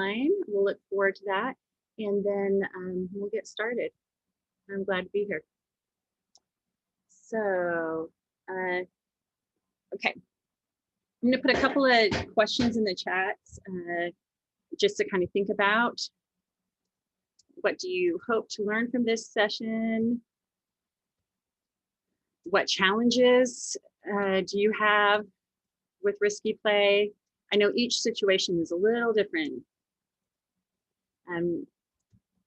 time. We'll look forward to that. And then we'll get started. I'm glad to be here. So, okay. I'm going to put a couple of questions in the chat just to kind of think about. What do you hope to learn from this session? What challenges do you have with risky play? I know each situation is a little different.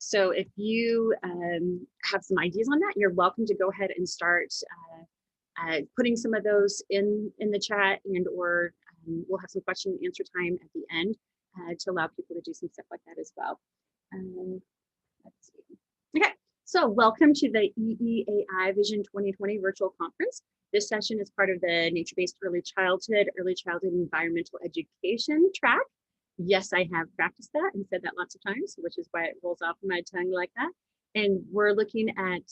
So if you have some ideas on that, you're welcome to go ahead and start putting some of those in the chat, and or we'll have some question and answer time at the end to allow people to do some stuff like that as well. Let's see. Okay, so welcome to the EEAI Vision 2020 virtual conference. This session is part of the nature-based early childhood environmental education track. Yes, I have practiced that and said that lots of times, which is why it rolls off my tongue like that. And we're looking at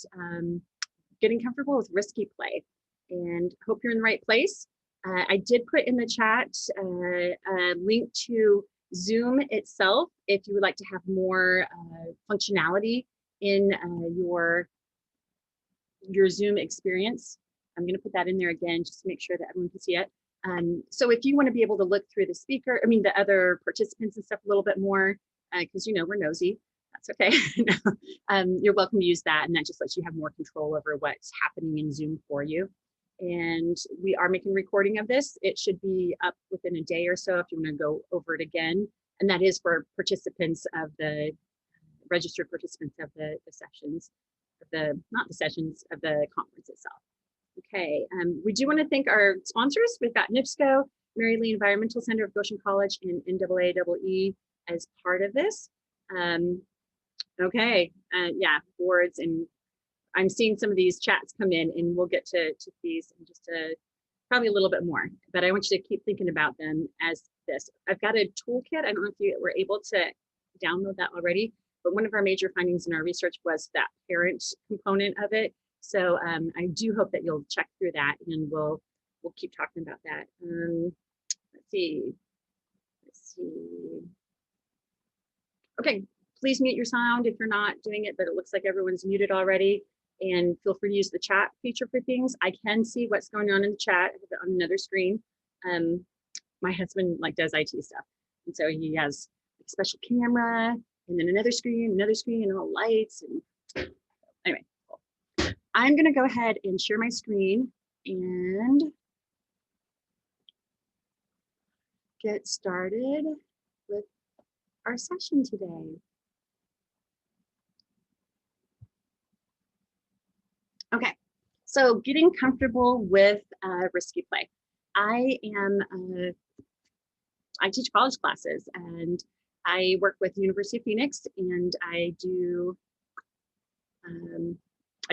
getting comfortable with risky play, and hope you're in the right place. I did put in the chat a link to Zoom itself if you would like to have more functionality in your Zoom experience. I'm going to put that in there again just to make sure that everyone can see it. So if you want to be able to look through the other participants and stuff a little bit more, because we're nosy, that's okay. You're welcome to use that, and that just lets you have more control over what's happening in Zoom for you. And we are making a recording of this. It should be up within a day or so if you want to go over it again. And that is for participants of the registered participants of the sessions, not the sessions, of the conference itself. Okay, we do want to thank our sponsors. We've got NIPSCO, Mary Lee Environmental Center of Goshen College, and NAAE as part of this. Okay, boards, and I'm seeing some of these chats come in, and we'll get to these in just probably a little bit more, but I want you to keep thinking about them as this. I've got a toolkit. I don't know if you were able to download that already, but one of our major findings in our research was that parent component of it. So I do hope that you'll check through that, and we'll keep talking about that. Let's see. Okay, please mute your sound if you're not doing it, but it looks like everyone's muted already. And feel free to use the chat feature for things. I can see what's going on in the chat. I have it on another screen. My husband does IT stuff, and so he has a special camera, and then another screen, and all lights. And anyway, cool. I'm going to go ahead and share my screen and get started with our session today. Okay, so getting comfortable with risky play. I teach college classes, and I work with University of Phoenix, and I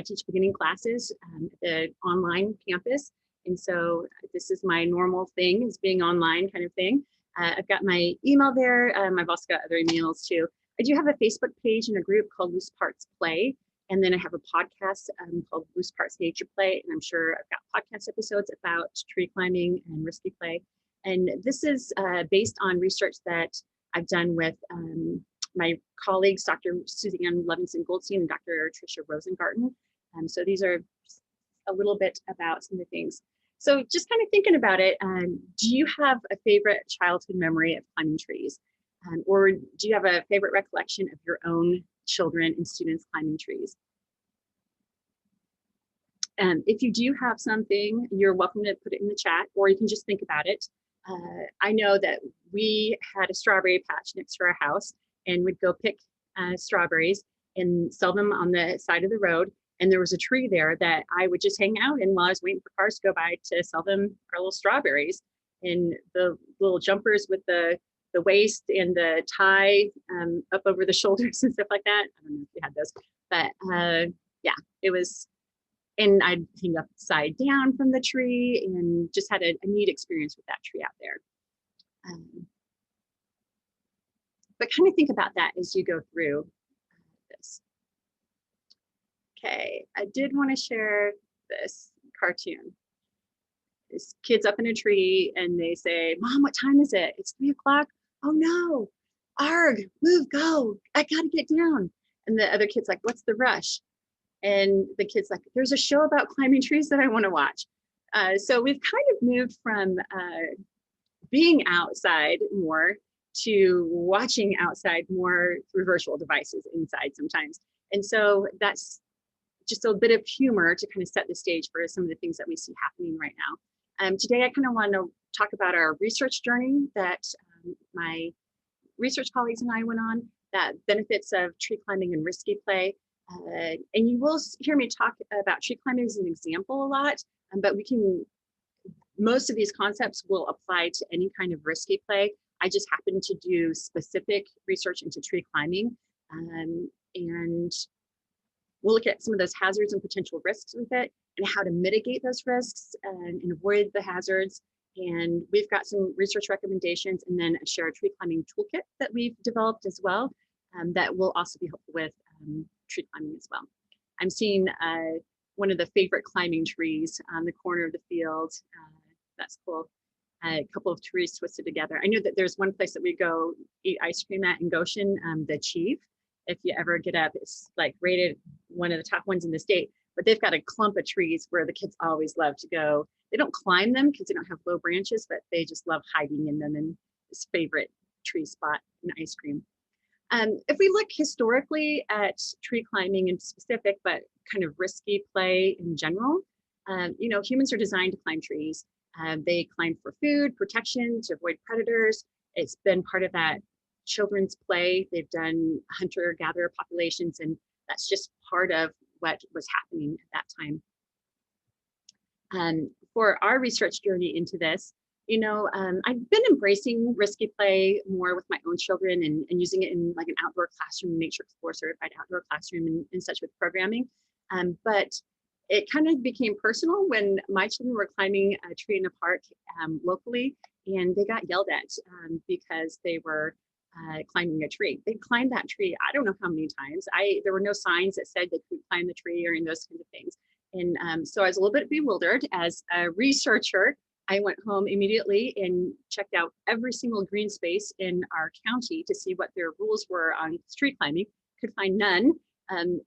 teach beginning classes at the online campus. And so this is my normal thing, is being online kind of thing. I've got my email there. I've also got other emails too. I do have a Facebook page and a group called Loose Parts Play. And then I have a podcast called Loose Parts Nature Play. And I'm sure I've got podcast episodes about tree climbing and risky play. And this is based on research that I've done with my colleagues, Dr. Suzanne Levinson-Goldstein and Dr. Tricia Rosengarten. So these are a little bit about some of the things. So just kind of thinking about it, do you have a favorite childhood memory of climbing trees? Or do you have a favorite recollection of your own children and students climbing trees? If you do have something, you're welcome to put it in the chat, or you can just think about it. I know that we had a strawberry patch next to our house, and we'd go pick strawberries and sell them on the side of the road. And there was a tree there that I would just hang out in while I was waiting for cars to go by to sell them our little strawberries. And the little jumpers with the waist and the tie up over the shoulders and stuff like that. I don't know if you had those, but yeah, it was. And I'd hang upside down from the tree and just had a neat experience with that tree out there. But kind of think about that as you go through this. Okay, I did want to share this cartoon. This kid's up in a tree and they say, "Mom, what time is it? It's 3 o'clock. Oh no, Arg, move, go, I gotta get down. And the other kid's like, what's the rush? And the kid's like, there's a show about climbing trees that I want to watch. So we've kind of moved from being outside more to watching outside more through virtual devices inside sometimes. And so that's just a bit of humor to kind of set the stage for some of the things that we see happening right now. Today, I kind of want to talk about our research journey that my research colleagues and I went on, that benefits of tree climbing and risky play. And you will hear me talk about tree climbing as an example a lot, but most of these concepts will apply to any kind of risky play. I just happen to do specific research into tree climbing, and we'll look at some of those hazards and potential risks with it and how to mitigate those risks and avoid the hazards. And we've got some research recommendations and then a shared tree climbing toolkit that we've developed as well, that will also be helpful with tree climbing as well. I'm seeing one of the favorite climbing trees on the corner of the field. That's cool. A couple of trees twisted together. I know that there's one place that we go eat ice cream at in Goshen, the Chief. If you ever get up, it's like rated one of the top ones in the state, but they've got a clump of trees where the kids always love to go. They don't climb them because they don't have low branches, but they just love hiding in them in this favorite tree spot and ice cream. If we look historically at tree climbing in specific, but kind of risky play in general, humans are designed to climb trees. They climb for food, protection, to avoid predators. It's been part of that children's play. They've done hunter-gatherer populations, and that's just part of what was happening at that time. For our research journey into this, I've been embracing risky play more with my own children and using it in like an outdoor classroom, Nature Explorer certified outdoor classroom and such with programming. But it kind of became personal when my children were climbing a tree in a park locally, and they got yelled at because they were climbing a tree. They climbed that tree, I don't know how many times. There were no signs that said they could climb the tree or any of those kinds of things. And so I was a little bit bewildered. As a researcher, I went home immediately and checked out every single green space in our county to see what their rules were on tree climbing. Could find none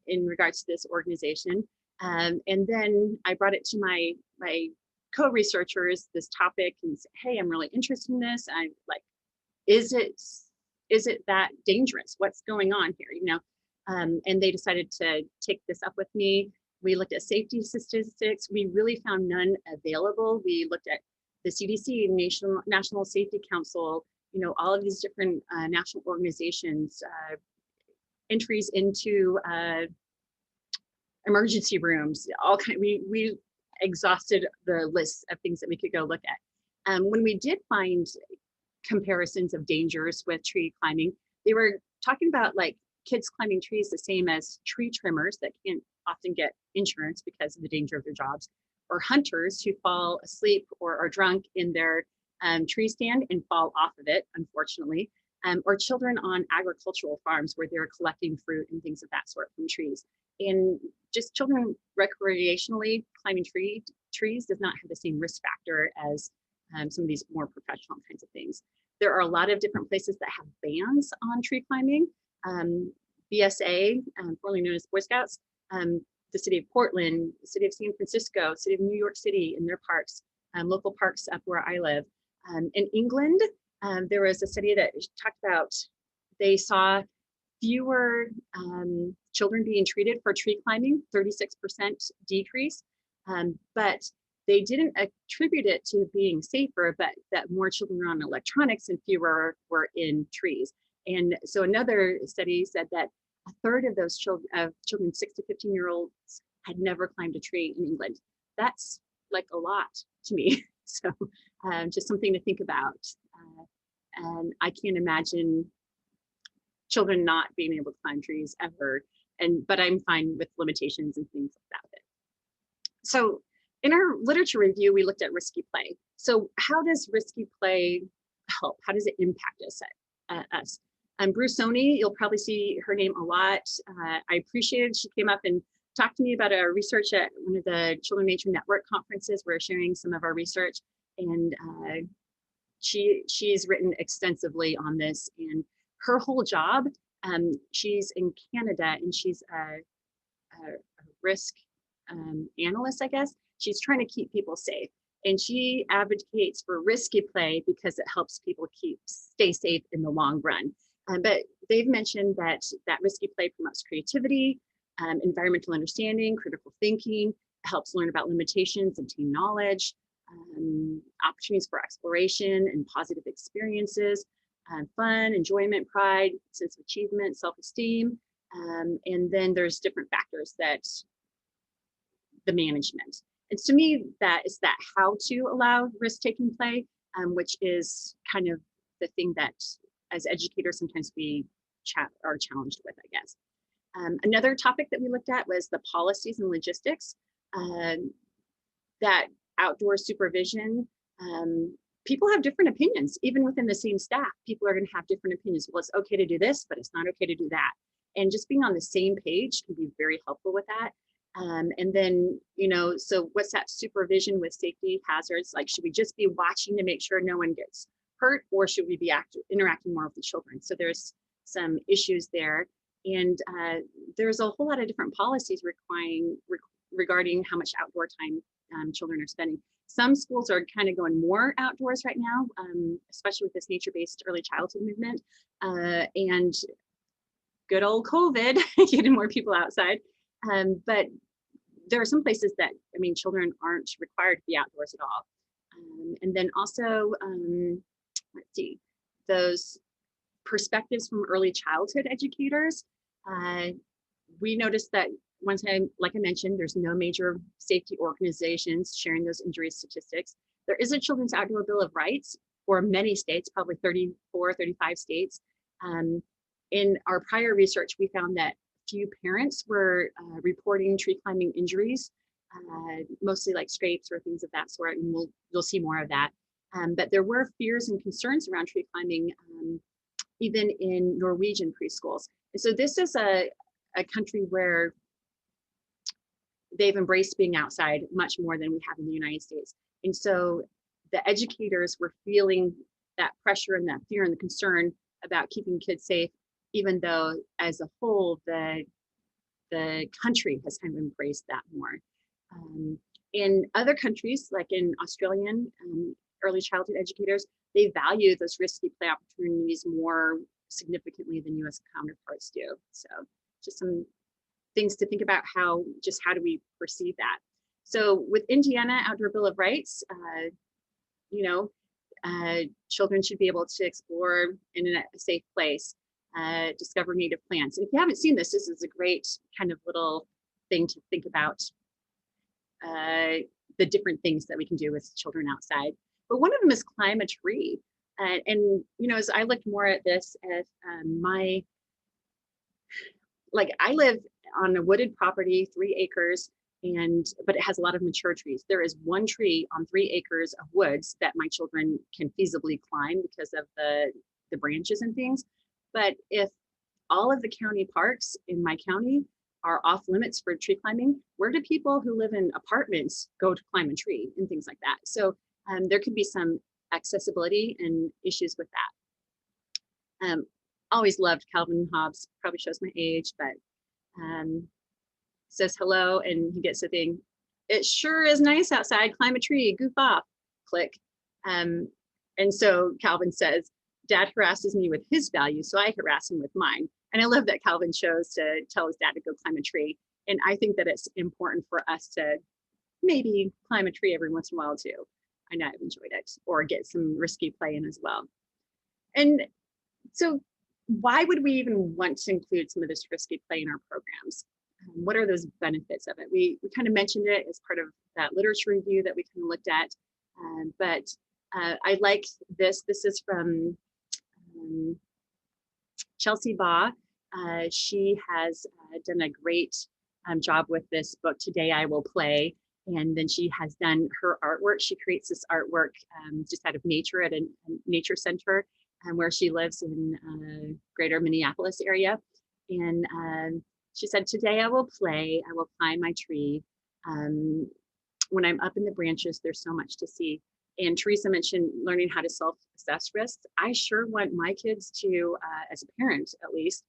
in regards to this organization. And then I brought it to my co-researchers, this topic, and said, hey, I'm really interested in this. I'm like, is it that dangerous? What's going on here? And they decided to take this up with me. We looked at safety statistics. We really found none available. We looked at the CDC, National Safety Council, all of these different national organizations, entries into emergency rooms, all kind. We exhausted the list of things that we could go look at. When we did find comparisons of dangers with tree climbing, they were talking about like kids climbing trees the same as tree trimmers that can't often get insurance because of the danger of their jobs, or hunters who fall asleep or are drunk in their tree stand and fall off of it, unfortunately, or children on agricultural farms where they're collecting fruit and things of that sort from trees. And just children recreationally climbing trees does not have the same risk factor as some of these more professional kinds of things. There are a lot of different places that have bans on tree climbing. BSA, formerly known as Boy Scouts, the city of Portland, the city of San Francisco, city of New York City in their parks, local parks up where I live. In England, there was a study that talked about, they saw fewer children being treated for tree climbing, 36% decrease, but they didn't attribute it to being safer, but that more children were on electronics and fewer were in trees. And so another study said that a third of those children 6 to 15-year-olds had never climbed a tree in England. That's like a lot to me. So just something to think about. And I can't imagine children not being able to climb trees ever. But I'm fine with limitations and things like that with it. So in our literature review, we looked at risky play. So how does risky play help? How does it impact us? Brusoni, you'll probably see her name a lot. I appreciated she came up and talked to me about our research at one of the Children Nature Network conferences. We're sharing some of our research, and she's written extensively on this. And her whole job, she's in Canada and she's a risk analyst, I guess. She's trying to keep people safe. And she advocates for risky play because it helps people stay safe in the long run. But they've mentioned that risky play promotes creativity, environmental understanding, critical thinking, helps learn about limitations, obtain knowledge, opportunities for exploration and positive experiences, fun, enjoyment, pride, sense of achievement, self-esteem. And then there's different factors that the management. And to me, that is that how to allow risk-taking play, which is kind of the thing that as educators, sometimes we are challenged with, I guess. Another topic that we looked at was the policies and logistics, that outdoor supervision. People have different opinions, even within the same staff. People are going to have different opinions. Well, it's okay to do this, but it's not okay to do that. And just being on the same page can be very helpful with that. And then, so what's that supervision with safety hazards? Like, should we just be watching to make sure no one gets hurt, or should we be interacting more with the children? So there's some issues there. And there's a whole lot of different policies regarding how much outdoor time children are spending. Some schools are kind of going more outdoors right now, especially with this nature-based early childhood movement. And good old COVID, getting more people outside. But there are some places that, children aren't required to be outdoors at all. And then also, let's see, those perspectives from early childhood educators. We noticed that one time, like I mentioned, there's no major safety organizations sharing those injury statistics. There is a Children's Outdoor Bill of Rights for many states, probably 34, 35 states. In our prior research, we found that few parents were reporting tree climbing injuries, mostly like scrapes or things of that sort, and you'll see more of that. But there were fears and concerns around tree climbing, even in Norwegian preschools. And so this is a country where they've embraced being outside much more than we have in the United States. And so the educators were feeling that pressure and that fear and the concern about keeping kids safe, even though as a whole, the country has kind of embraced that more. In other countries, like in Australian early childhood educators, they value those risky play opportunities more significantly than US counterparts do. So just some things to think about, how do we perceive that. So with Indiana Outdoor Bill of Rights, children should be able to explore in a safe place, discover native plants. And if you haven't seen this is a great kind of little thing to think about, the different things that we can do with children outside. But one of them is climb a tree. And as I looked more at this, at I live on a wooded property, 3 acres, but it has a lot of mature trees. There is one tree on 3 acres of woods that my children can feasibly climb because of the branches and things. But if all of the county parks in my county are off limits for tree climbing, where do people who live in apartments go to climb a tree and things like that? So there could be some accessibility and issues with that. Always loved Calvin Hobbes, probably shows my age, but says hello and he gets a thing. It sure is nice outside, climb a tree, goof off, click. And so Calvin says, Dad harasses me with his values, so I harass him with mine. And I love that Calvin chose to tell his dad to go climb a tree. And I think that it's important for us to maybe climb a tree every once in a while too. I know I've enjoyed it, or get some risky play in as well. And so why would we even want to include some of this risky play in our programs? What are those benefits of it? We kind of mentioned it as part of that literature review that we kind of looked at, but I like this. This is from Chelsea Baugh. She has done a great job with this book, Today I Will Play. And then she has done her artwork. She creates this artwork just out of nature at a nature center where she lives in greater Minneapolis area. And she said, today I will play, I will climb my tree. When I'm up in the branches, there's so much to see. And Teresa mentioned learning how to self-assess risks. I sure want my kids to, as a parent at least,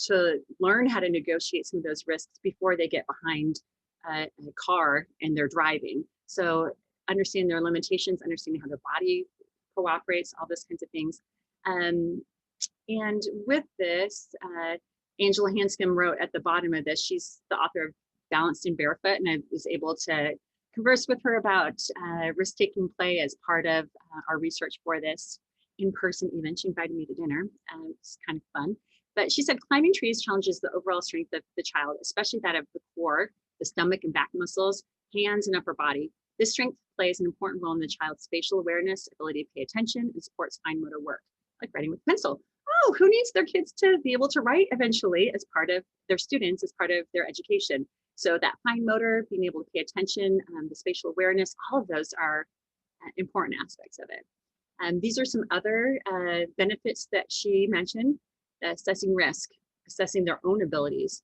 to learn how to negotiate some of those risks before they get behind a car and they're driving. So understanding their limitations, understanding how their body cooperates, all those kinds of things. And with this, Angela Hanscom wrote at the bottom of this, she's the author of Balanced and Barefoot, and I was able to converse with her about risk-taking play as part of our research for this in-person event. She invited me to dinner. It's kind of fun. But she said climbing trees challenges the overall strength of the child, especially that of the core, the stomach and back muscles, hands and upper body. This strength plays an important role in the child's spatial awareness, ability to pay attention, and supports fine motor work, like writing with pencil. Oh, who needs their kids to be able to write eventually as part of their students, as part of their education? So that fine motor, being able to pay attention, the spatial awareness, all of those are important aspects of it. These are some other benefits that she mentioned: assessing risk, assessing their own abilities.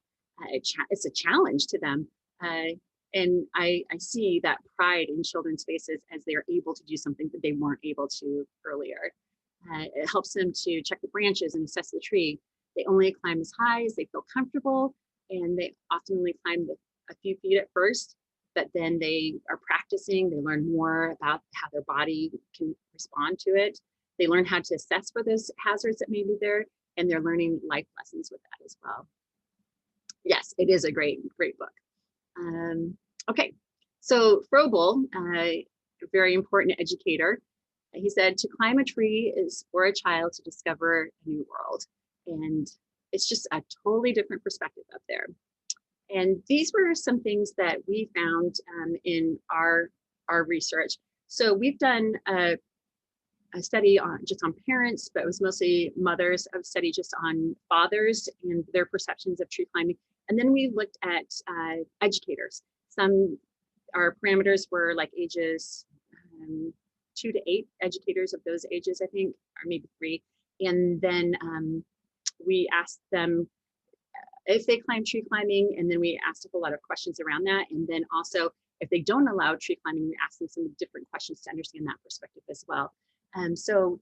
It's a challenge to them. And I see that pride in children's faces as they're able to do something that they weren't able to earlier. It helps them to check the branches and assess the tree. They only climb as high as they feel comfortable, and they often only climb a few feet at first, but then they are practicing. They learn more about how their body can respond to it. They learn how to assess for those hazards that may be there, and they're learning life lessons with that as well. Yes, it is a great book. Okay, so Froebel, a very important educator, he said, to climb a tree is for a child to discover a new world. And it's just a totally different perspective up there. And these were some things that we found in our research. So we've done a study just on parents, but it was mostly mothers, a study just on fathers and their perceptions of tree climbing. And then we looked at educators. Our parameters were like ages 2 to 8, educators of those ages, I think, or maybe 3. And then we asked them if they climb tree climbing, and then we asked a whole lot of questions around that. And then also, if they don't allow tree climbing, we asked them some different questions to understand that perspective as well. So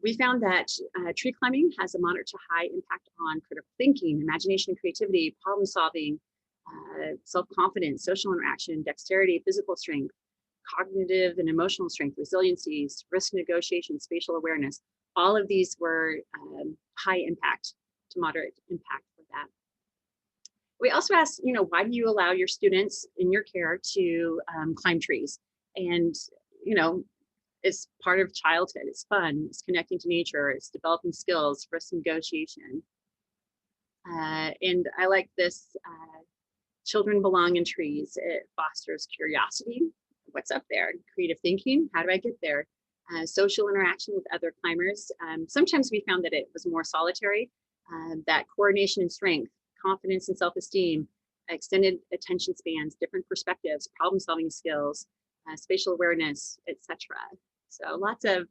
we found that tree climbing has a moderate to high impact on critical thinking, imagination, creativity, problem solving, self-confidence, social interaction, dexterity, physical strength, cognitive and emotional strength, resiliencies, risk negotiation, spatial awareness. All of these were high impact to moderate impact for that. We also asked, why do you allow your students in your care to climb trees? And, it's part of childhood. It's fun. It's connecting to nature. It's developing skills, risk negotiation. And I like this, children belong in trees. It fosters curiosity. What's up there? Creative thinking. How do I get there? Social interaction with other climbers. Sometimes we found that it was more solitary, that coordination and strength, confidence and self-esteem, extended attention spans, different perspectives, problem-solving skills, spatial awareness, etc. So lots of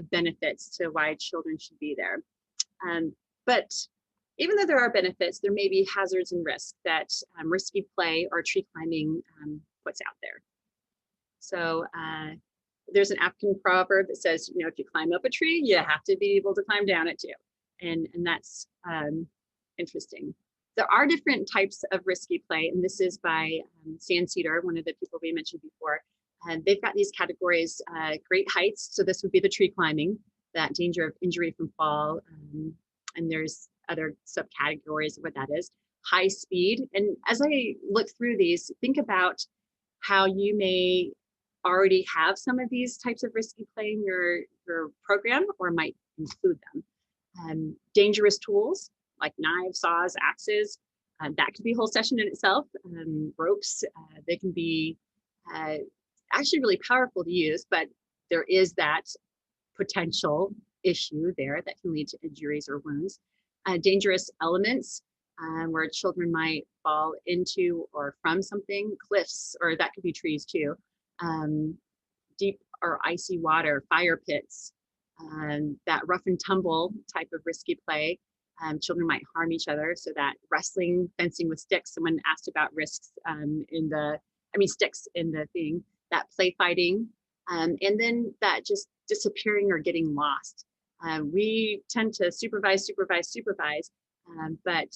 benefits to why children should be there. But even though there are benefits, there may be hazards and risks that risky play or tree climbing puts out there. So there's an African proverb that says, if you climb up a tree, you have to be able to climb down it too. And that's interesting. There are different types of risky play, and this is by Stan Cedar, one of the people we mentioned before. And they've got these categories: great heights, so this would be the tree climbing, that danger of injury from fall, and there's other subcategories of what that is. High speed, and as I look through these, think about how you may already have some of these types of risky play in your program, or might include them. Dangerous tools like knives, saws, axes, that could be a whole session in itself. Ropes, they can be actually really powerful to use, but there is that potential issue there that can lead to injuries or wounds. Dangerous elements, where children might fall into or from something, cliffs, or that could be trees too. Deep or icy water, fire pits, that rough and tumble type of risky play. Children might harm each other, so that wrestling, fencing with sticks. Someone asked about risks sticks in the thing. That play fighting, And then that just disappearing or getting lost. We tend to supervise, but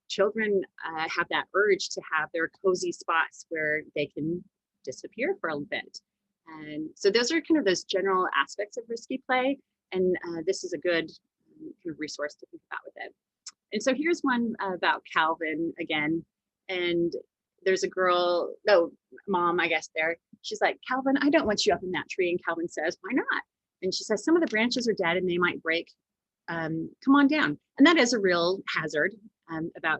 children have that urge to have their cozy spots where they can disappear for a bit. And so those are kind of those general aspects of risky play. And this is a good kind of resource to think about with it. And so here's one about Calvin again. And there's a girl, mom, I guess there. She's like, Calvin, I don't want you up in that tree. And Calvin says, why not? And she says, some of the branches are dead and they might break. Come on down. And that is a real hazard about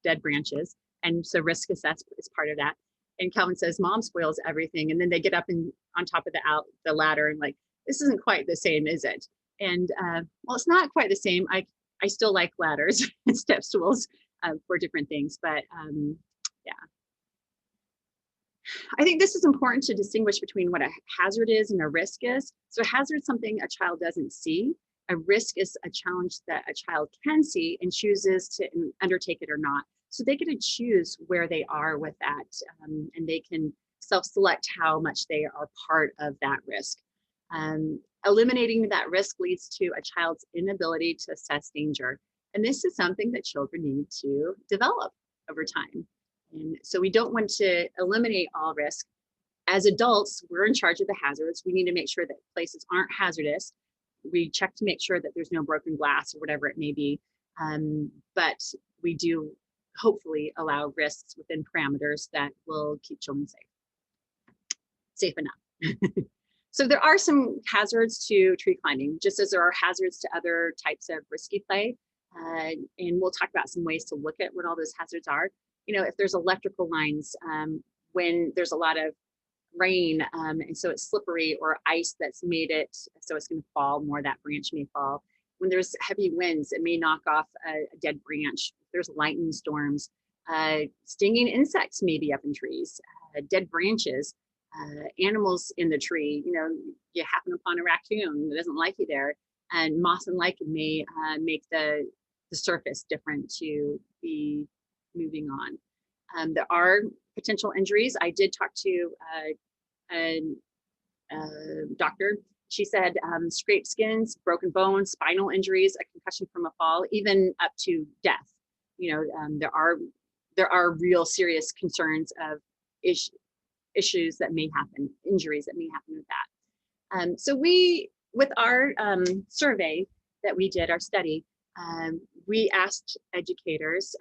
dead branches. And so risk assessment is part of that. And Calvin says, mom spoils everything. And then they get up and on top of the ladder and like, this isn't quite the same, is it? And well, it's not quite the same. I still like ladders and step stools for different things, but yeah. I think this is important to distinguish between what a hazard is and a risk is. So a hazard is something a child doesn't see. A risk is a challenge that a child can see and chooses to undertake it or not. So they get to choose where they are with that, and they can self-select how much they are part of that risk. Eliminating that risk leads to a child's inability to assess danger. And this is something that children need to develop over time. And so we don't want to eliminate all risk. As adults, we're in charge of the hazards. We need to make sure that places aren't hazardous. We check to make sure that there's no broken glass or whatever it may be. But we do hopefully allow risks within parameters that will keep children safe enough. So there are some hazards to tree climbing, just as there are hazards to other types of risky play. And we'll talk about some ways to look at what all those hazards are. You know, if there's electrical lines, when there's a lot of rain, and so it's slippery, or ice that's made it so it's going to fall more, that branch may fall. When there's heavy winds, it may knock off a dead branch. There's lightning storms, stinging insects may be up in trees, dead branches, animals in the tree. You know, you happen upon a raccoon that doesn't like you there, and moss and lichen may make the surface different to be moving on. There are potential injuries. I did talk to a doctor. She said scraped skins, broken bones, spinal injuries, a concussion from a fall, even up to death. You know, there are real serious concerns of issues that may happen, injuries that may happen with that. So with our survey that we did, our study, we asked educators,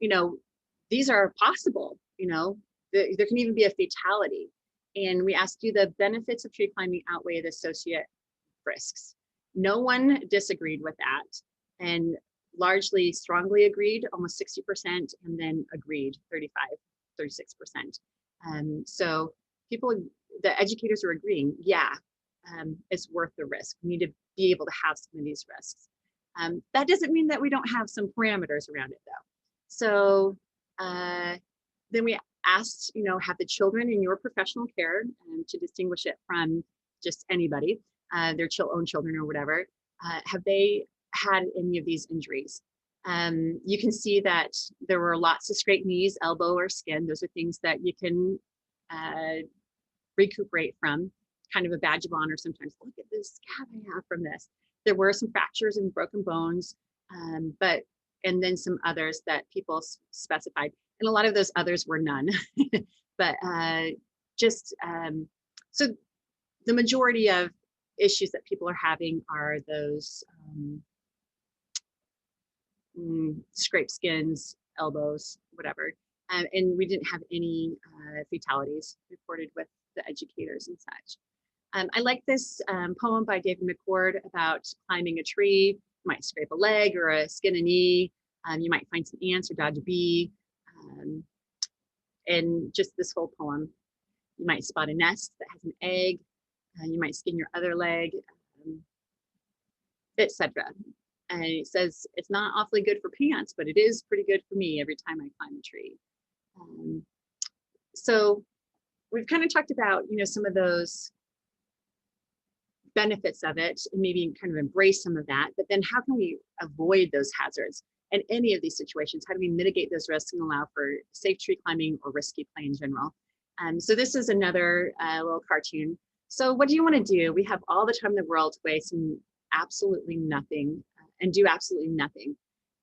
you know, these are possible, you know, there can even be a fatality. And we asked, do the benefits of tree climbing outweigh the associate risks? No one disagreed with that, and largely strongly agreed, almost 60%, and then agreed 36%. So the educators are agreeing, yeah, it's worth the risk. We need to be able to have some of these risks. That doesn't mean that we don't have some parameters around it though. So then we asked, you know, have the children in your professional care, to distinguish it from just anybody, their own children or whatever, have they had any of these injuries? You can see that there were lots of scraped knees, elbow, or skin. Those are things that you can recuperate from, kind of a badge of honor sometimes. Look at this scab I have from this. There were some fractures and broken bones, and then some others that people specified. And a lot of those others were none. But so the majority of issues that people are having are those scraped skins, elbows, whatever. And we didn't have any fatalities reported with the educators and such. I like this poem by David McCord about climbing a tree. You might scrape a leg or skin a knee. You might find some ants or dodge a bee. And just this whole poem. You might spot a nest that has an egg. You might skin your other leg, etc. And it says, it's not awfully good for pants, but it is pretty good for me every time I climb a tree. So we've kind of talked about, you know, some of those benefits of it and maybe kind of embrace some of that, but then how can we avoid those hazards in any of these situations? How do we mitigate those risks and allow for safe tree climbing or risky play in general? So this is another little cartoon So what do you want to do? We have all the time in the world to waste and absolutely nothing and do absolutely nothing.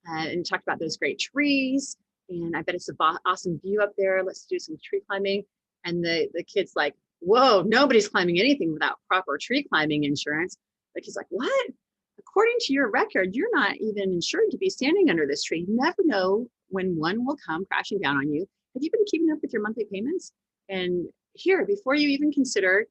And talked about those great trees. And I bet it's an awesome view up there. Let's do some tree climbing. And the kid's like, whoa, nobody's climbing anything without proper tree climbing insurance. The kid's like, what? According to your record, you're not even insured to be standing under this tree. You never know when one will come crashing down on you. Have you been keeping up with your monthly payments? And here, before you even consider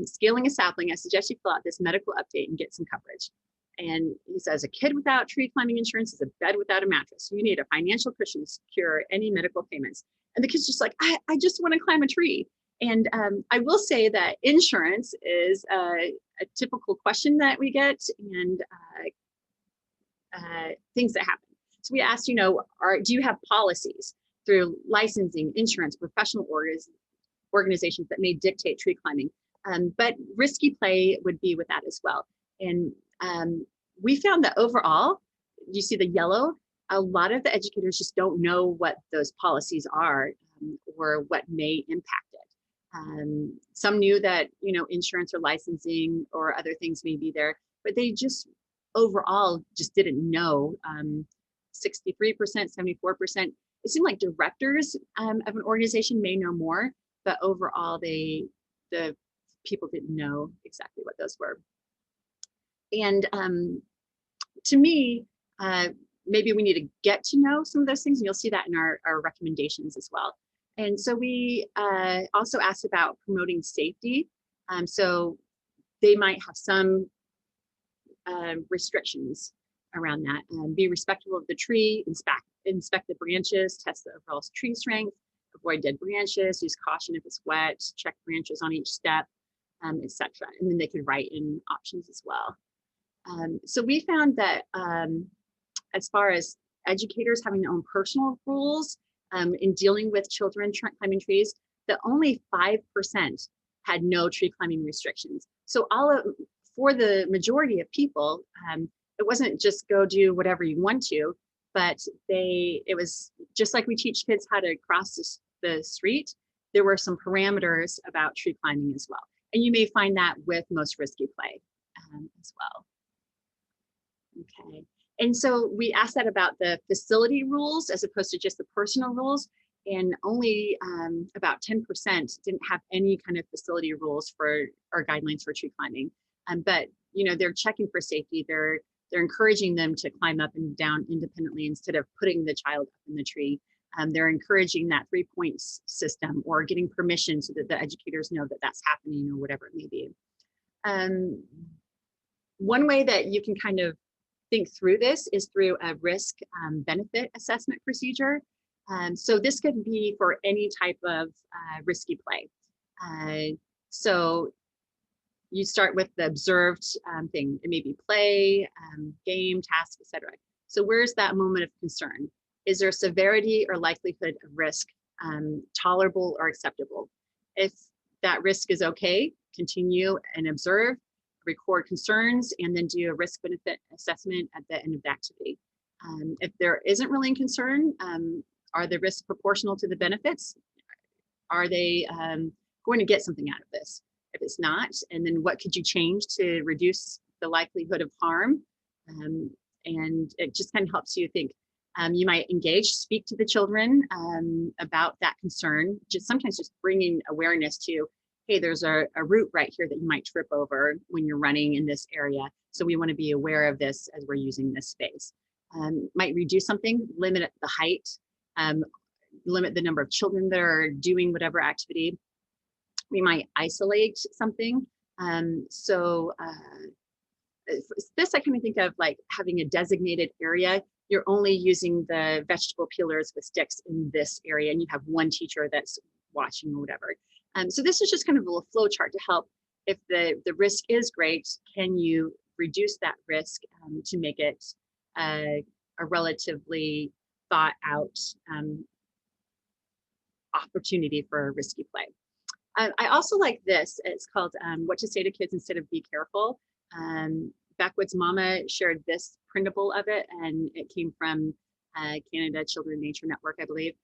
scaling a sapling, I suggest you fill out this medical update and get some coverage. And he says, a kid without tree climbing insurance is a bed without a mattress. You need a financial cushion to secure any medical payments. And the kid's just like, I just want to climb a tree. And I will say that insurance is a typical question that we get, and things that happen. So we asked, do you have policies through licensing, insurance, professional organizations that may dictate tree climbing? But risky play would be with that as well. And we found that overall, you see the yellow, a lot of the educators just don't know what those policies are or what may impact it. Some knew that, insurance or licensing or other things may be there, but they just overall just didn't know. 63%, 74%. It seemed like directors of an organization may know more, but overall the people didn't know exactly what those were. And to me, maybe we need to get to know some of those things, and you'll see that in our recommendations as well. And so we also asked about promoting safety. So they might have some restrictions around that. Be respectful of the tree, inspect the branches, test the overall tree strength, avoid dead branches, use caution if it's wet, check branches on each step, etc. And then they could write in options as well. So we found that as far as educators having their own personal rules in dealing with children climbing trees, that only 5% had no tree climbing restrictions. So for the majority of people, it wasn't just go do whatever you want to, but it was just like we teach kids how to cross the street. There were some parameters about tree climbing as well. And you may find that with most risky play as well. Okay. And so we asked that about the facility rules as opposed to just the personal rules. And only about 10% didn't have any kind of facility rules or guidelines for tree climbing. But they're checking for safety. They're encouraging them to climb up and down independently instead of putting the child up in the tree. They're encouraging that 3 points system or getting permission so that the educators know that that's happening or whatever it may be. One way that you can kind of think through this is through a risk benefit assessment procedure. So this could be for any type of risky play. So you start with the observed thing. It may be play, game, task, etc. So where's that moment of concern? Is there severity or likelihood of risk tolerable or acceptable? If that risk is okay, continue and observe, record concerns, and then do a risk benefit assessment at the end of the activity. If there isn't really a concern, are the risks proportional to the benefits? Are they going to get something out of this? If it's not, and then what could you change to reduce the likelihood of harm? And it just kind of helps you think. You might speak to the children about that concern, sometimes just bringing awareness to, hey, there's a route right here that you might trip over when you're running in this area. So we want to be aware of this as we're using this space. Might reduce something, limit the height, limit the number of children that are doing whatever activity. We might isolate something. So this I kind of think of like having a designated area. You're only using the vegetable peelers with sticks in this area, and you have one teacher that's watching or whatever. So this is just kind of a little flow chart to help. If the risk is great, can you reduce that risk to make it a relatively thought out opportunity for risky play. I also like this. It's called What to Say to Kids Instead of Be Careful. Backwoods Mama shared this printable of it, and it came from Canada Children Nature Network, I believe.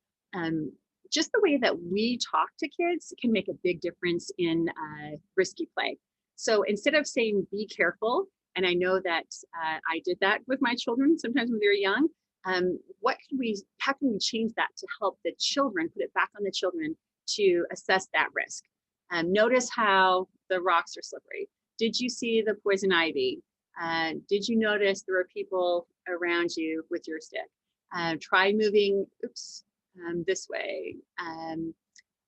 just the way that we talk to kids can make a big difference in risky play. So instead of saying, be careful, and I know that I did that with my children sometimes when they were young, how can we change that to help the children, put it back on the children to assess that risk? Notice how the rocks are slippery. Did you see the poison ivy? Did you notice there were people around you with your stick? Try moving, this way.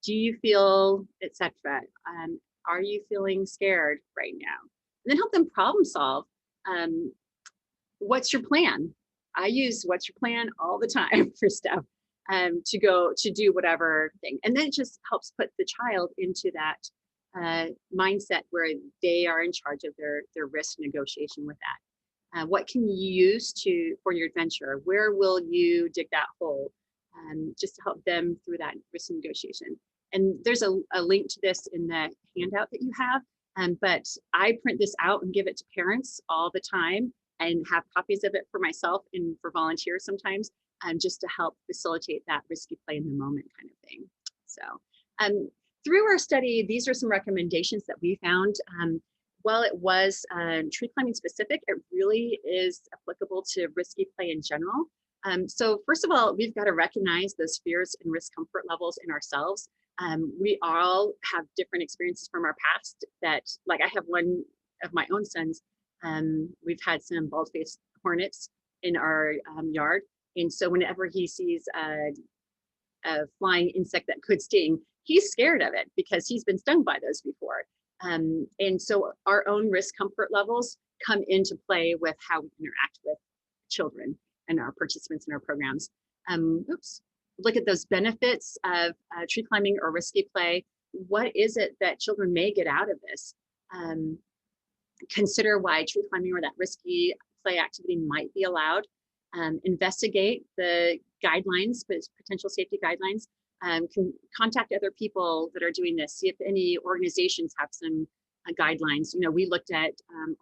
Do you feel, etc.? Are you feeling scared right now? And then help them problem solve. What's your plan? I use what's your plan all the time for stuff to go to do whatever thing. And then it just helps put the child into that mindset where they are in charge of their risk negotiation with that. What can you use for your adventure? Where will you dig that hole? Just to help them through that risk negotiation. And there's a link to this in the handout that you have. But I print this out and give it to parents all the time and have copies of it for myself and for volunteers sometimes, just to help facilitate that risky play in the moment kind of thing. So through our study, these are some recommendations that we found. While it was tree climbing specific, it really is applicable to risky play in general. So first of all, we've got to recognize those fears and risk comfort levels in ourselves. We all have different experiences from our past that, like I have one of my own sons, we've had some bald-faced hornets in our yard. And so whenever he sees a flying insect that could sting, he's scared of it because he's been stung by those before. And so our own risk comfort levels come into play with how we interact with children and our participants in our programs. Look at those benefits of tree climbing or risky play. What is it that children may get out of this? Consider why tree climbing or that risky play activity might be allowed. Investigate the guidelines, potential safety guidelines. Can contact other people that are doing this. See if any organizations have some guidelines. You know, we looked at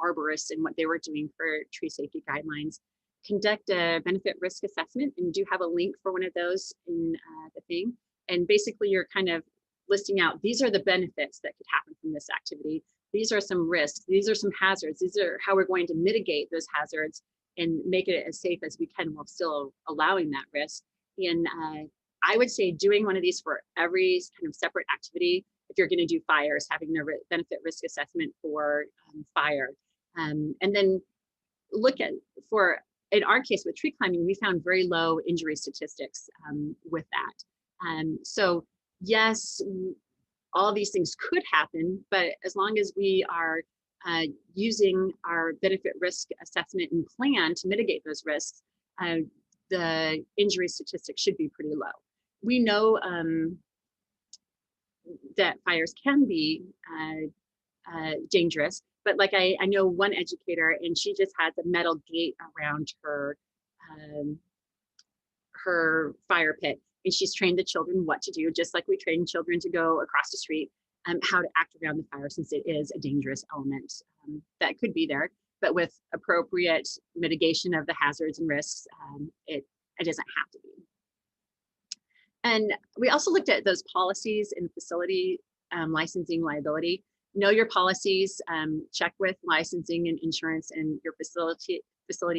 arborists and what they were doing for tree safety guidelines. Conduct a benefit risk assessment, and do have a link for one of those in the thing. And basically you're kind of listing out, these are the benefits that could happen from this activity. These are some risks, these are some hazards, these are how we're going to mitigate those hazards and make it as safe as we can while still allowing that risk. And I would say doing one of these for every kind of separate activity. If you're going to do fires, having a benefit risk assessment for fire. And then look at, in our case with tree climbing, we found very low injury statistics with that. So yes, all these things could happen, but as long as we are using our benefit risk assessment and plan to mitigate those risks, the injury statistics should be pretty low. We know that fires can be dangerous, but like I know one educator, and she just has a metal gate around her her fire pit, and she's trained the children what to do, just like we train children to go across the street, how to act around the fire, since it is a dangerous element that could be there, but with appropriate mitigation of the hazards and risks, it doesn't have to be. And we also looked at those policies in facility licensing liability. Know your policies, check with licensing and insurance and your facility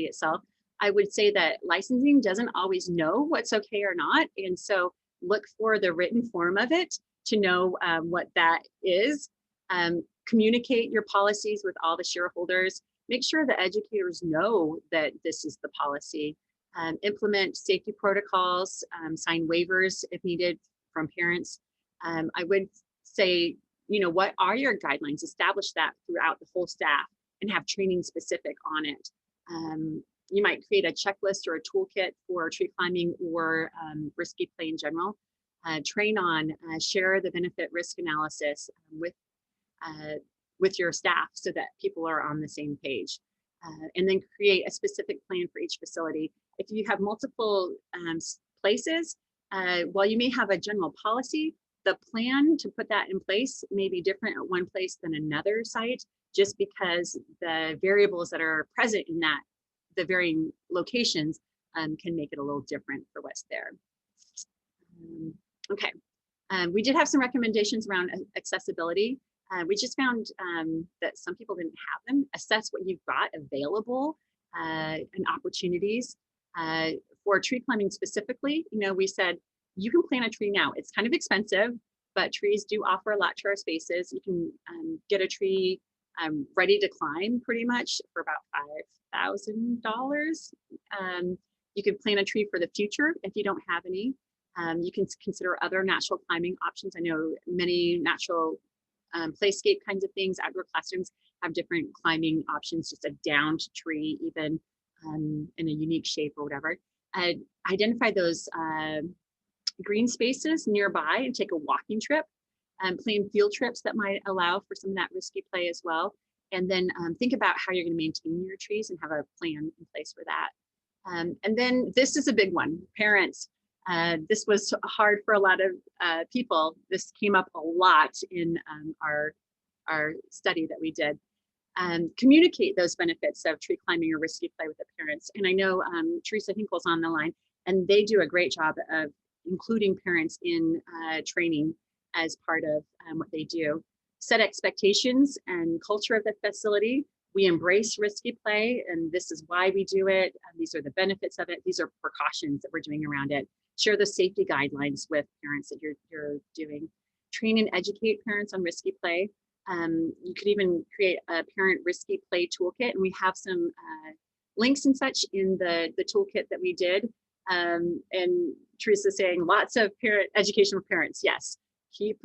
itself. I would say that licensing doesn't always know what's okay or not. And so look for the written form of it to know what that is. Communicate your policies with all the shareholders. Make sure the educators know that this is the policy. Implement safety protocols, sign waivers if needed from parents. I would say, you know, what are your guidelines? Establish that throughout the whole staff and have training specific on it. You might create a checklist or a toolkit for tree climbing or risky play in general. Train on, share the benefit risk analysis with your staff so that people are on the same page. And then create a specific plan for each facility. If you have multiple places, while you may have a general policy, the plan to put that in place may be different at one place than another site, just because the variables that are present in that, the varying locations, can make it a little different for what's there. Okay. We did have some recommendations around accessibility. We just found that some people didn't have them. Assess what you've got available and opportunities. For tree climbing specifically, we said you can plant a tree now. It's kind of expensive, but trees do offer a lot to our spaces. You can get a tree ready to climb pretty much for about $5,000. You can plant a tree for the future if you don't have any. You can consider other natural climbing options. I know many natural playscape kinds of things, outdoor classrooms have different climbing options, just a downed tree, even in a unique shape or whatever. Identify those green spaces nearby and take a walking trip. Plan field trips that might allow for some of that risky play as well. And then think about how you're going to maintain your trees and have a plan in place for that. And then this is a big one, parents. This was hard for a lot of people. This came up a lot in our study that we did. Communicate those benefits of tree climbing or risky play with the parents. And I know Teresa Hinkle's on the line, and they do a great job of including parents in training as part of what they do. Set expectations and culture of the facility. We embrace risky play, and this is why we do it. These are the benefits of it. These are precautions that we're doing around it. Share the safety guidelines with parents that you're doing. Train and educate parents on risky play. You could even create a parent risky play toolkit, and we have some links and such in the toolkit that we did. And Teresa saying lots of parent education for parents. Yes, keep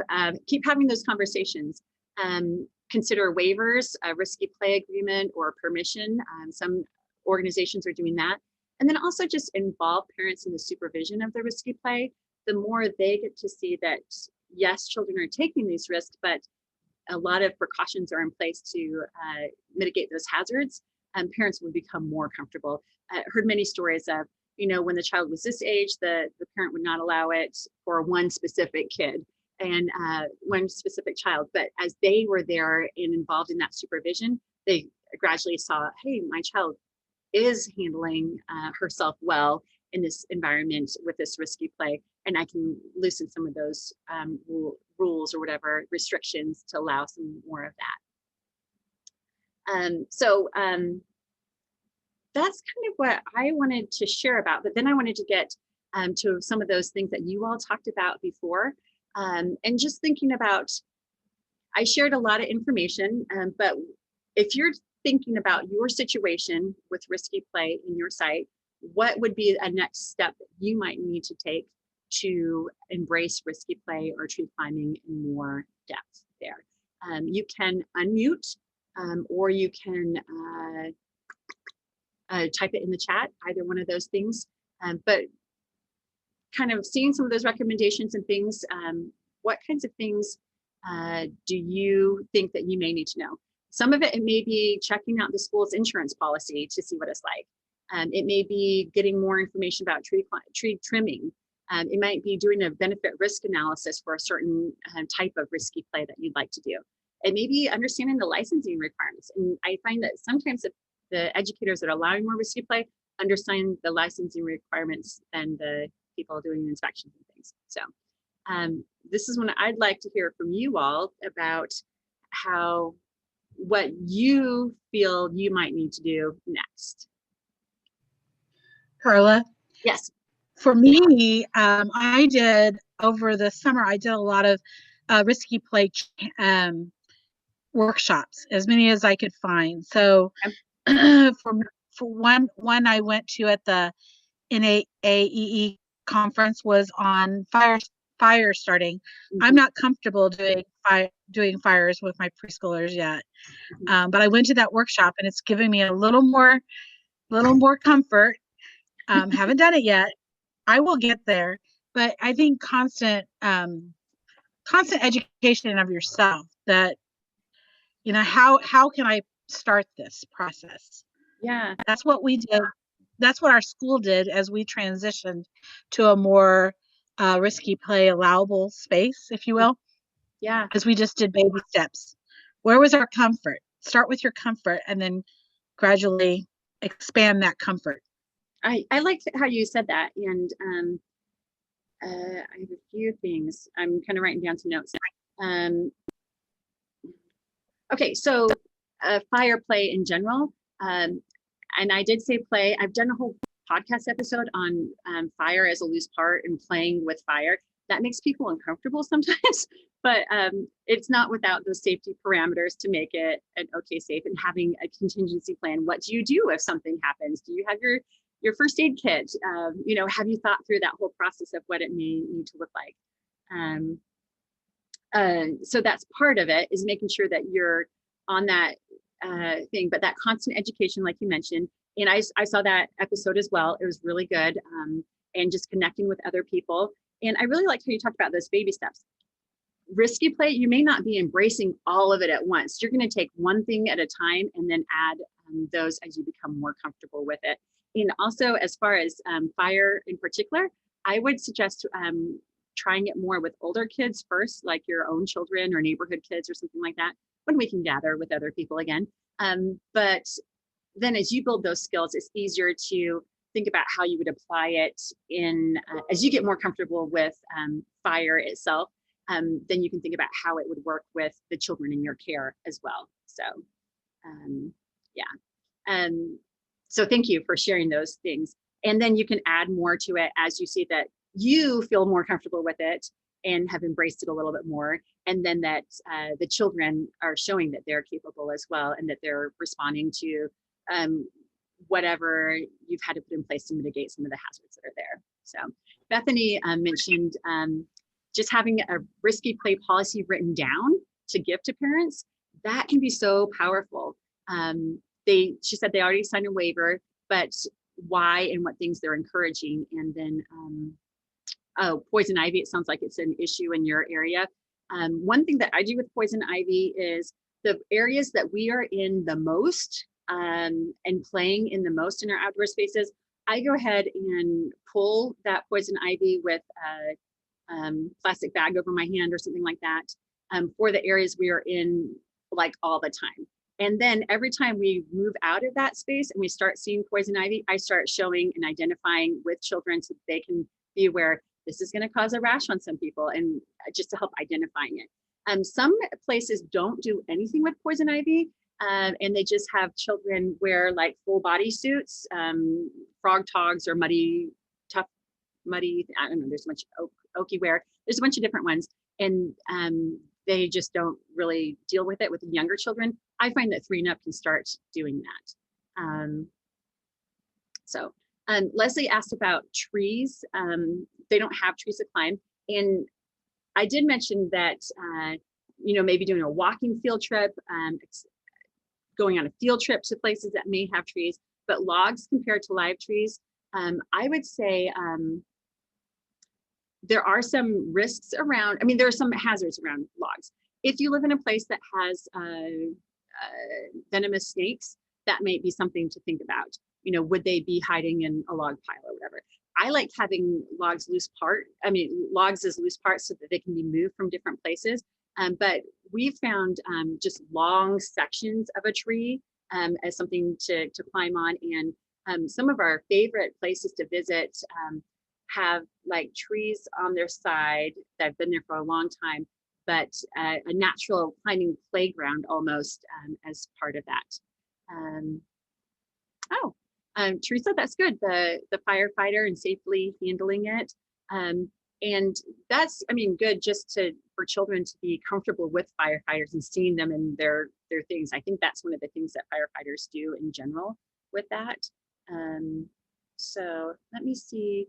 having those conversations. Consider waivers, a risky play agreement or permission. Some organizations are doing that. And then also just involve parents in the supervision of the risky play. The more they get to see that, yes, children are taking these risks, but a lot of precautions are in place to mitigate those hazards, parents will become more comfortable. I heard many stories of, when the child was this age, the parent would not allow it for one specific kid and one specific child. But as they were there and involved in that supervision, they gradually saw, hey, my child is handling herself well in this environment with this risky play, and I can loosen some of those rules or whatever restrictions to allow some more of that. So that's kind of what I wanted to share about, but then I wanted to get to some of those things that you all talked about before, and just thinking about, I shared a lot of information, but if you're thinking about your situation with risky play in your site, what would be a next step that you might need to take to embrace risky play or tree climbing in more depth there? You can unmute or you can type it in the chat, either one of those things. But kind of seeing some of those recommendations and things, what kinds of things do you think that you may need to know? Some of it may be checking out the school's insurance policy to see what it's like. It may be getting more information about tree trimming. It might be doing a benefit risk analysis for a certain type of risky play that you'd like to do. It may be understanding the licensing requirements. And I find that sometimes the educators that are allowing more risky play understand the licensing requirements than the people doing the inspections and things. So this is when I'd like to hear from you all about what you feel you might need to do next. Carla? Yes. For me, I did over the summer, I did a lot of risky play workshops, as many as I could find. So for one I went to at the EEAI conference was on fire starting. Mm-hmm. I'm not comfortable doing fires with my preschoolers yet, mm-hmm. But I went to that workshop and it's giving me a little more comfort. Haven't done it yet. I will get there, but I think constant education of yourself that, how can I start this process? Yeah. That's what we did. That's what our school did as we transitioned to a more risky play allowable space, if you will. Yeah. Because we just did baby steps. Where was our comfort? Start with your comfort and then gradually expand that comfort. I like how you said that. And I have a few things. I'm kind of writing down some notes. Okay, so fire play in general. And I did say play. I've done a whole podcast episode on fire as a loose part and playing with fire. That makes people uncomfortable sometimes, but it's not without those safety parameters to make it an okay safe, and having a contingency plan. What do you do if something happens? Do you have your first aid kit? You know, have you thought through that whole process of what it may need to look like? So that's part of it, is making sure that you're on that thing, but that constant education, like you mentioned, and I saw that episode as well. It was really good, and just connecting with other people. And I really liked how you talked about those baby steps. Risky play, you may not be embracing all of it at once. You're going to take one thing at a time and then add those as you become more comfortable with it. And also, as far as fire in particular, I would suggest trying it more with older kids first, like your own children or neighborhood kids or something like that, when we can gather with other people again. But then as you build those skills, it's easier to think about how you would apply it in, as you get more comfortable with fire itself, then you can think about how it would work with the children in your care as well. So yeah. So thank you for sharing those things. And then you can add more to it as you see that you feel more comfortable with it and have embraced it a little bit more. And then that the children are showing that they're capable as well, and that they're responding to whatever you've had to put in place to mitigate some of the hazards that are there. So Bethany mentioned just having a risky play policy written down to give to parents. That can be so powerful. She said they already signed a waiver, but why and what things they're encouraging. And then poison ivy, it sounds like it's an issue in your area. One thing that I do with poison ivy is the areas that we are in the most and playing in the most in our outdoor spaces, I go ahead and pull that poison ivy with a plastic bag over my hand or something like that for the areas we are in like all the time. And then every time we move out of that space and we start seeing poison ivy, I start showing and identifying with children so they can be aware this is going to cause a rash on some people, and just to help identifying it. Some places don't do anything with poison ivy, and they just have children wear like full body suits, frog togs or muddy, I don't know, there's a bunch of oaky wear. There's a bunch of different ones, and they just don't really deal with it with the younger children. I find that 3 and up can start doing that. Leslie asked about trees. They don't have trees to climb. And I did mention that, maybe doing a walking field trip, going on a field trip to places that may have trees, but logs compared to live trees, I would say there are some risks around. I mean, there are some hazards around logs. If you live in a place that has venomous snakes, that may be something to think about. Would they be hiding in a log pile or whatever? I like having logs as loose parts so that they can be moved from different places. But we've found just long sections of a tree as something to climb on. And some of our favorite places to visit have like trees on their side that have been there for a long time, but a natural climbing playground almost as part of that. Teresa, that's good. The firefighter and safely handling it. And that's, good just for children to be comfortable with firefighters and seeing them in their things. I think that's one of the things that firefighters do in general with that. So let me see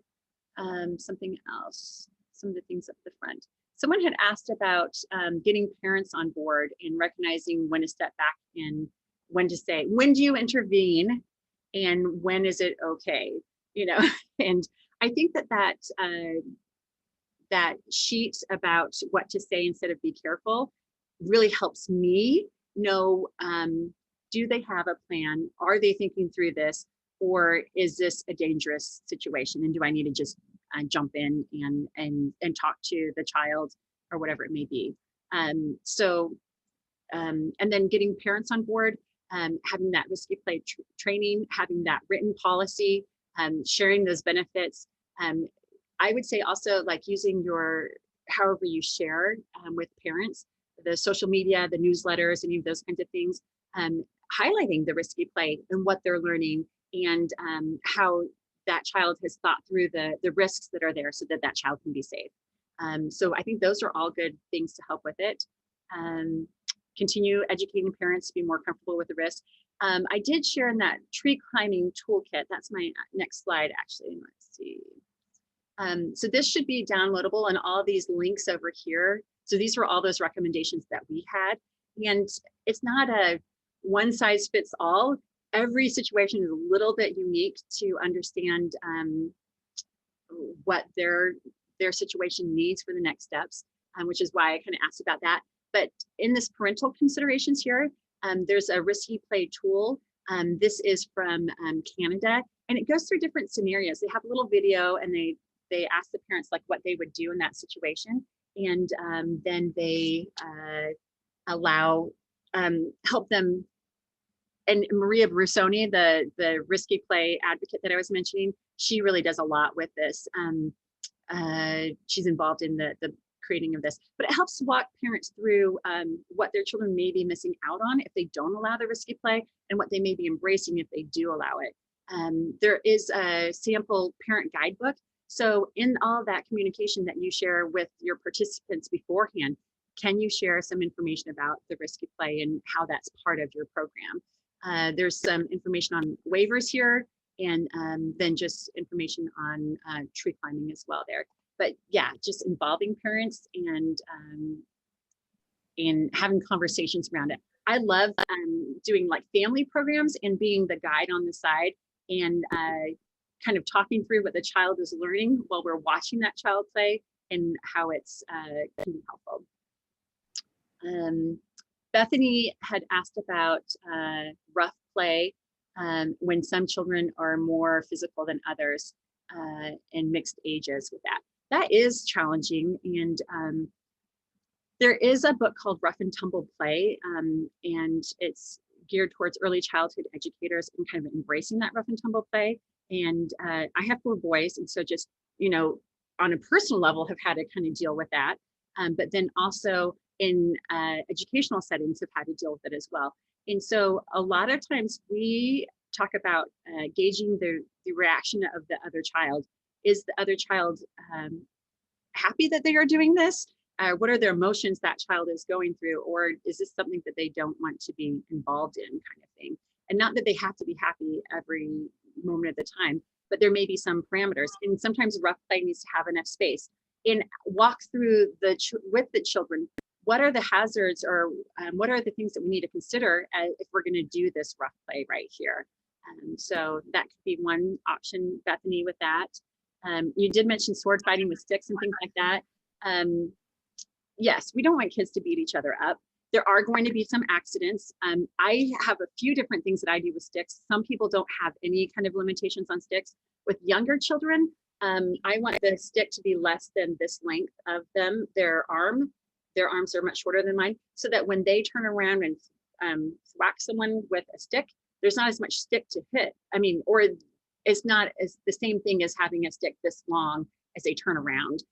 something else, some of the things up the front. Someone had asked about getting parents on board and recognizing when to step back and when to say, when do you intervene? And when is it okay? And I think that sheet about what to say instead of be careful really helps me know, do they have a plan? Are they thinking through this? Or is this a dangerous situation? And do I need to just jump in and talk to the child or whatever it may be? And then getting parents on board, having that risky play training, having that written policy, sharing those benefits. I would say also like using your, however you share with parents, the social media, the newsletters, any of those kinds of things, highlighting the risky play and what they're learning, and how that child has thought through the risks that are there so that that child can be safe. So I think those are all good things to help with it. Continue educating parents to be more comfortable with the risk. I did share in that tree climbing toolkit. That's my next slide, actually. Let's see. So this should be downloadable, and all these links over here. So these were all those recommendations that we had. And it's not a one size fits all. Every situation is a little bit unique to understand what their situation needs for the next steps, which is why I kind of asked about that. But in this parental considerations here, there's a risky play tool. This is from Canada, and it goes through different scenarios. They have a little video, and they ask the parents like what they would do in that situation, and then they allow help them. And Maria Brusoni, the risky play advocate that I was mentioning, she really does a lot with this. She's involved in the creating of this, but it helps walk parents through what their children may be missing out on if they don't allow the risky play, and what they may be embracing if they do allow it. There is a sample parent guidebook. So in all that communication that you share with your participants beforehand, can you share some information about the risky play and how that's part of your program? There's some information on waivers here, and then just information on tree climbing as well there. But yeah, just involving parents and having conversations around it. I love doing like family programs and being the guide on the side, and kind of talking through what the child is learning while we're watching that child play, and how it's can be helpful. Bethany had asked about rough play when some children are more physical than others, and mixed ages with that. That is challenging, and there is a book called Rough and Tumble Play, and it's geared towards early childhood educators and kind of embracing that rough and tumble play. And I have 4 boys, and so just, you know, on a personal level have had to kind of deal with that, but then also in educational settings have had to deal with it as well. And so a lot of times we talk about gauging the reaction of the other child. Is the other child happy that they are doing this? What are their emotions that child is going through? Or is this something that they don't want to be involved in, kind of thing? And not that they have to be happy every moment of the time, but there may be some parameters. And sometimes rough play needs to have enough space. And walk through with the children, what are the hazards, or what are the things that we need to consider if we're going to do this rough play right here? So that could be one option, Bethany, with that. You did mention sword fighting with sticks and things like that. Yes, we don't want kids to beat each other up. There are going to be some accidents. I have a few different things that I do with sticks. Some people don't have any kind of limitations on sticks. With younger children, I want the stick to be less than this length of them, their arms are much shorter than mine, so that when they turn around and whack someone with a stick, there's not as much stick to hit. I mean, or it's not as the same thing as having a stick this long as they turn around.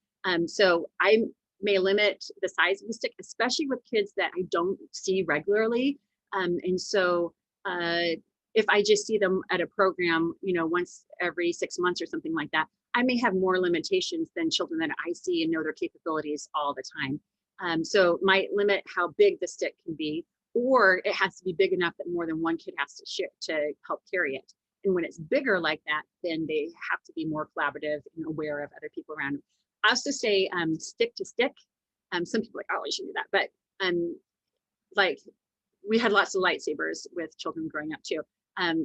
So I may limit the size of the stick, especially with kids that I don't see regularly. And so if I just see them at a program, you know, once every 6 months or something like that, I may have more limitations than children that I see and know their capabilities all the time. So might limit how big the stick can be, or it has to be big enough that more than one kid has to share to help carry it. And when it's bigger like that, then they have to be more collaborative and aware of other people around them. I also say stick to stick. Some people are like, oh, I should do that. But like we had lots of lightsabers with children growing up too.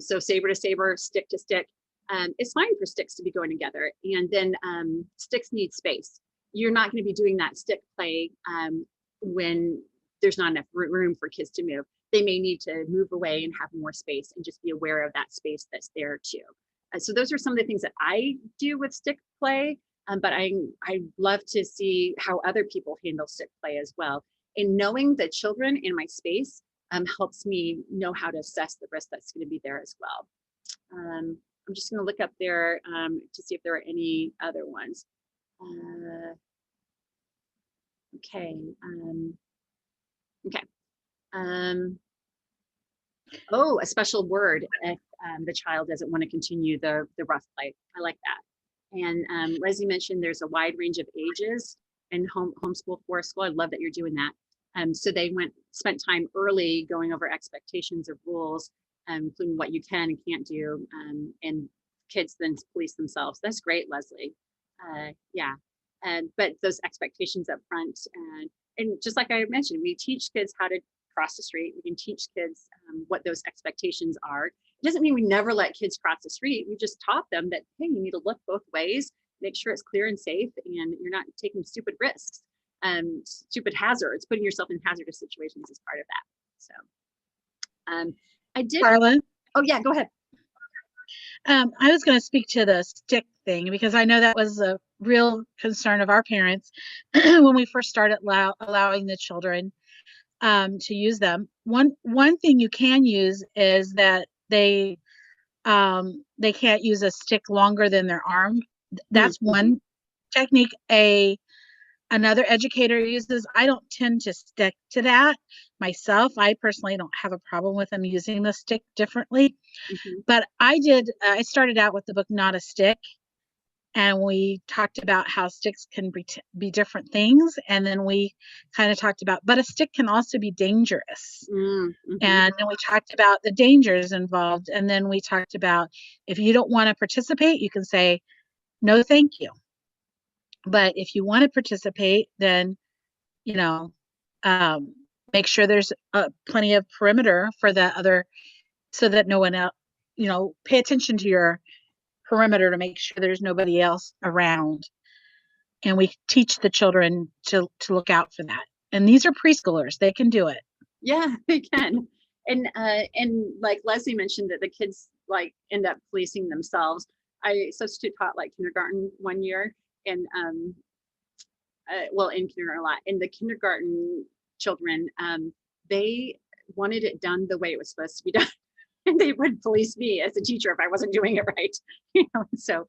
So saber to saber, stick to stick. It's fine for sticks to be going together. And then sticks need space. You're not going to be doing that stick play when there's not enough room for kids to move. They may need to move away and have more space, and just be aware of that space that's there too. So those are some of the things that I do with stick play, but I love to see how other people handle stick play as well. And knowing the children in my space helps me know how to assess the risk that's going to be there as well. I'm just going to look up there to see if there are any other ones. Okay. Okay. Oh, a special word if the child doesn't want to continue the rough play. I like that. And Leslie mentioned there's a wide range of ages in homeschool for school. I love that you're doing that. So they spent time early going over expectations of rules, including what you can and can't do, and kids then police themselves. That's great, Leslie. Yeah, but those expectations up front, and just like I mentioned, we teach kids how to cross the street. We can teach kids what those expectations are. It doesn't mean we never let kids cross the street. We just taught them that, hey, you need to look both ways, make sure it's clear and safe, and you're not taking stupid risks, stupid hazards, putting yourself in hazardous situations is part of that. So I did. Carla? Oh, yeah, go ahead. I was going to speak to the stick thing because I know that was a real concern of our parents when we first started allowing the children to use them. One thing you can use is that they can't use a stick longer than their arm. That's one technique another educator uses. I don't tend to stick to that myself. I personally don't have a problem with them using the stick differently. But I started out with the book Not a Stick, and we talked about how sticks can be different things, and then we kind of talked about, but a stick can also be dangerous. And then we talked about the dangers involved, and then we talked about if you don't want to participate, you can say no thank you. But if you want to participate, then make sure there's plenty of perimeter for the other, so that no one else, pay attention to your perimeter to make sure there's nobody else around. And we teach the children to look out for that. And these are preschoolers; they can do it. Yeah, they can. And like Leslie mentioned, that the kids like end up policing themselves. I substitute taught like kindergarten one year, and well, in kindergarten a lot. And the kindergarten children, they wanted it done the way it was supposed to be done. And they would police me as a teacher if I wasn't doing it right. So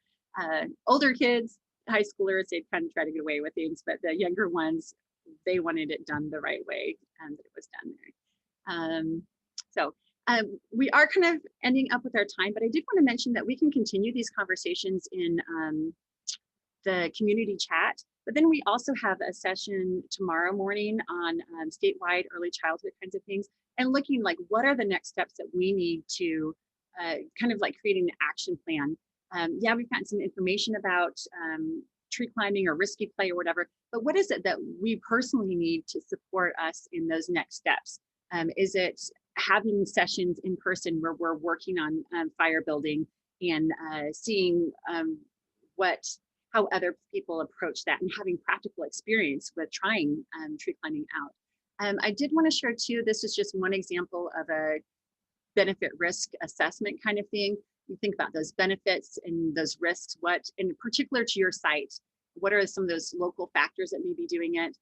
older kids, high schoolers, they'd kind of try to get away with things, but the younger ones, they wanted it done the right way, and that it was done there. So we are kind of ending up with our time, but I did want to mention that we can continue these conversations in the community chat. But then we also have a session tomorrow morning on statewide early childhood kinds of things, and looking like what are the next steps that we need to kind of like creating an action plan. Yeah, we've gotten some information about tree climbing or risky play or whatever, but what is it that we personally need to support us in those next steps? Is it having sessions in person where we're working on fire building and seeing how other people approach that and having practical experience with trying tree climbing out? I did want to share too, this is just one example of a benefit risk assessment kind of thing. You think about those benefits and those risks, what in particular to your site, what are some of those local factors that may be doing it?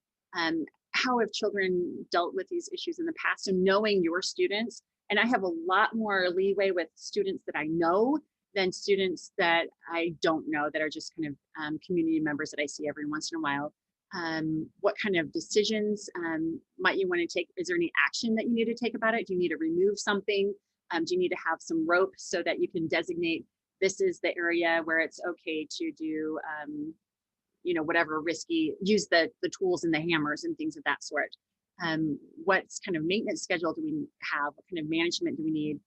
How have children dealt with these issues in the past? So knowing your students, and I have a lot more leeway with students that I know than students that I don't know, that are just kind of community members that I see every once in a while. What kind of decisions might you want to take? Is there any action that you need to take about it? Do you need to remove something? Do you need to have some rope so that you can designate this is the area where it's okay to do, whatever risky, use the tools and the hammers and things of that sort? What kind of maintenance schedule do we have? What kind of management do we need?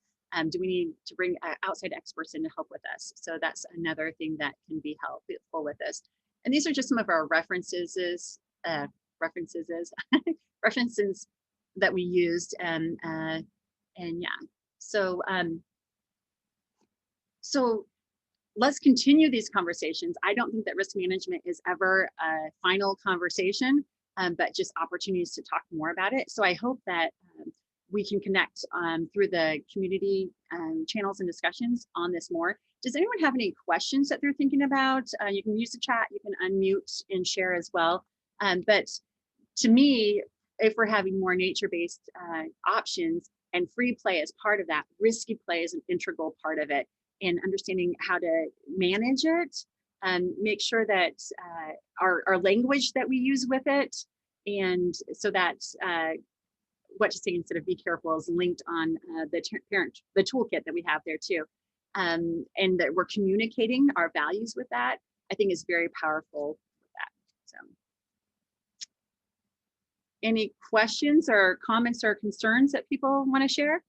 Do we need to bring outside experts in to help with us? So that's another thing that can be helpful with this. And these are just some of our references that we used, and yeah. So so let's continue these conversations. I don't think that risk management is ever a final conversation, but just opportunities to talk more about it. So I hope that we can connect through the community channels and discussions on this more. Does anyone have any questions that they're thinking about? You can use the chat, you can unmute and share as well. But to me, if we're having more nature-based options and free play as part of that, risky play is an integral part of it, and understanding how to manage it and make sure that our language that we use with it. And so that what to say instead of be careful is linked on the toolkit that we have there too. And that we're communicating our values with that, I think is very powerful with that. So any questions or comments or concerns that people want to share?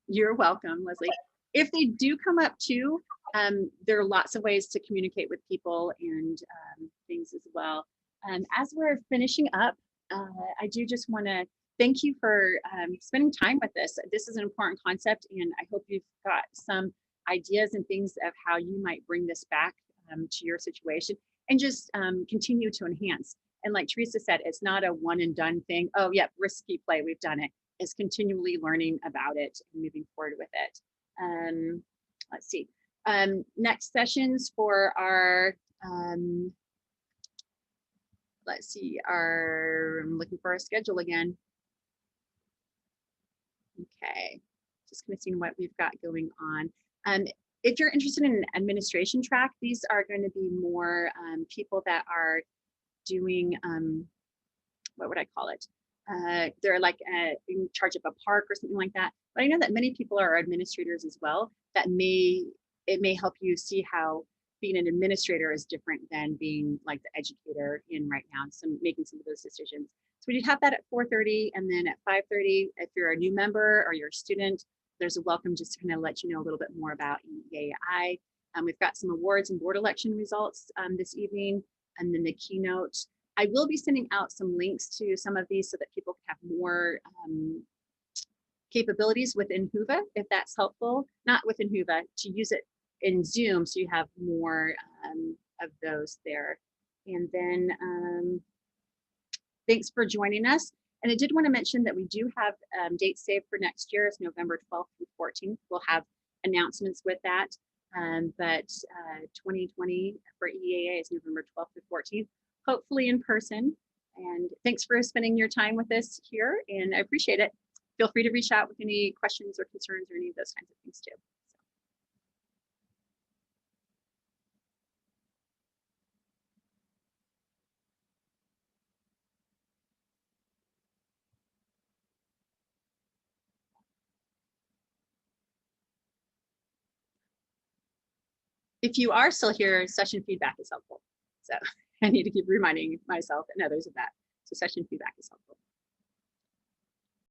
You're welcome, Leslie. If they do come up too, there are lots of ways to communicate with people and things as well. As we're finishing up, I do just want to thank you for spending time with this. This is an important concept, and I hope you've got some ideas and things of how you might bring this back to your situation and just continue to enhance. And like Teresa said, it's not a one and done thing. Oh, yeah, risky play, we've done it. Is continually learning about it and moving forward with it. Let's see. Next sessions for our, let's see, I'm looking for our schedule again. Okay, just kind of seeing what we've got going on. If you're interested in an administration track, these are going to be more people that are doing, what would I call it? They're like in charge of a park or something like that. But I know that many people are administrators as well. It may help you see how being an administrator is different than being like the educator in right now, and making some of those decisions. So we have that at 4:30, and then at 5:30, if you're a new member or you're a student, there's a welcome just to kind of let you know a little bit more about EEAI. We've got some awards and board election results this evening, and then the keynote. I will be sending out some links to some of these so that people can have more capabilities within Whova, if that's helpful. Not within Whova, to use it in Zoom so you have more of those there. And then thanks for joining us. And I did want to mention that we do have dates saved for next year. It's November 12th through 14th. We'll have announcements with that. But 2020 for EEAI is November 12th through 14th. Hopefully in person. And thanks for spending your time with us here, and I appreciate it. Feel free to reach out with any questions or concerns or any of those kinds of things too. If you are still here, session feedback is helpful. So I need to keep reminding myself and others of that. So session feedback is helpful.